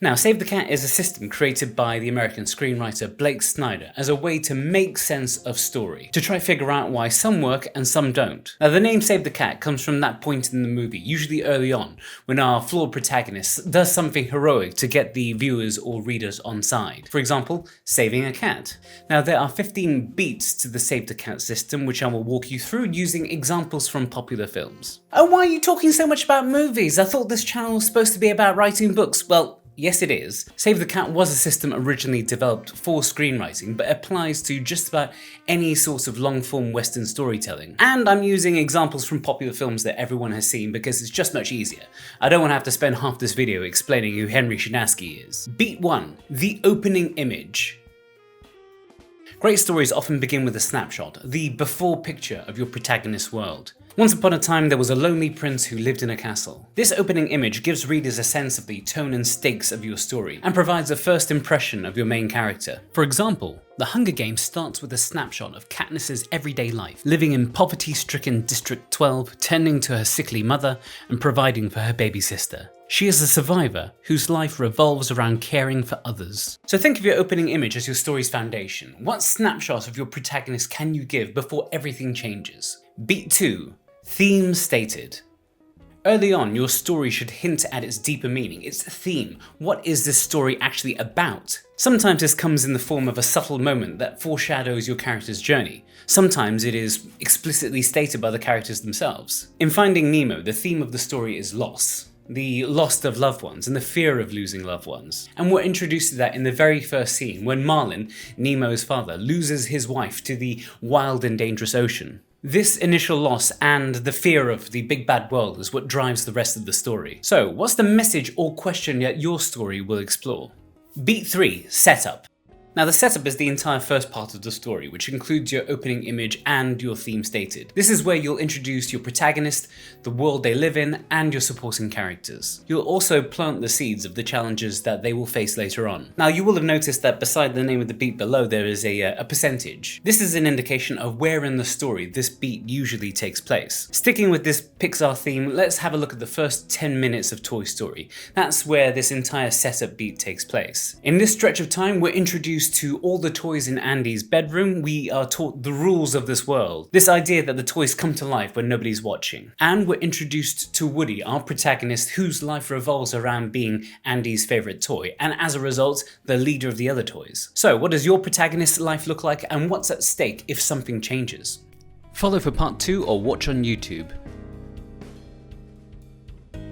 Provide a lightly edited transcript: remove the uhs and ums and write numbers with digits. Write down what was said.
Now, Save the Cat is a system created by the American screenwriter Blake Snyder as a way to make sense of story, to try to figure out why some work and some don't. Now, the name Save the Cat comes from that point in the movie, usually early on, when our flawed protagonist does something heroic to get the viewers or readers on side. For example, saving a cat. Now, there are 15 beats to the Save the Cat system, which I will walk you through using examples from popular films. Oh, why are you talking so much about movies? I thought this channel was supposed to be about writing books. Well, yes it is. Save the Cat was a system originally developed for screenwriting, but applies to just about any sort of long-form Western storytelling. And I'm using examples from popular films that everyone has seen because it's just much easier. I don't want to have to spend half this video explaining who Henry Chinaski is. Beat 1. The opening image. Great stories often begin with a snapshot, the before picture of your protagonist's world. Once upon a time, there was a lonely prince who lived in a castle. This opening image gives readers a sense of the tone and stakes of your story, and provides a first impression of your main character. For example, The Hunger Games starts with a snapshot of Katniss's everyday life, living in poverty-stricken District 12, tending to her sickly mother, and providing for her baby sister. She is a survivor whose life revolves around caring for others. So think of your opening image as your story's foundation. What snapshot of your protagonist can you give before everything changes? Beat 2. Theme stated. Early on, your story should hint at its deeper meaning, its theme. What is this story actually about? Sometimes this comes in the form of a subtle moment that foreshadows your character's journey. Sometimes it is explicitly stated by the characters themselves. In Finding Nemo, the theme of the story is loss. The loss of loved ones and the fear of losing loved ones. And we're introduced to that in the very first scene when Marlin, Nemo's father, loses his wife to the wild and dangerous ocean. This initial loss and the fear of the big bad world is what drives the rest of the story. So, what's the message or question that your story will explore? Beat 3. Setup. Now, the setup is the entire first part of the story, which includes your opening image and your theme stated. This is where you'll introduce your protagonist, the world they live in, and your supporting characters. You'll also plant the seeds of the challenges that they will face later on. Now, you will have noticed that beside the name of the beat below, there is a percentage. This is an indication of where in the story this beat usually takes place. Sticking with this Pixar theme, let's have a look at the first 10 minutes of Toy Story. That's where this entire setup beat takes place. In this stretch of time, we're introduced to all the toys in Andy's bedroom. We are taught the rules of this world. This idea that the toys come to life when nobody's watching. And we're introduced to Woody, our protagonist, whose life revolves around being Andy's favorite toy, and as a result, the leader of the other toys. So, what does your protagonist's life look like, and what's at stake if something changes? Follow for part 2 or watch on YouTube.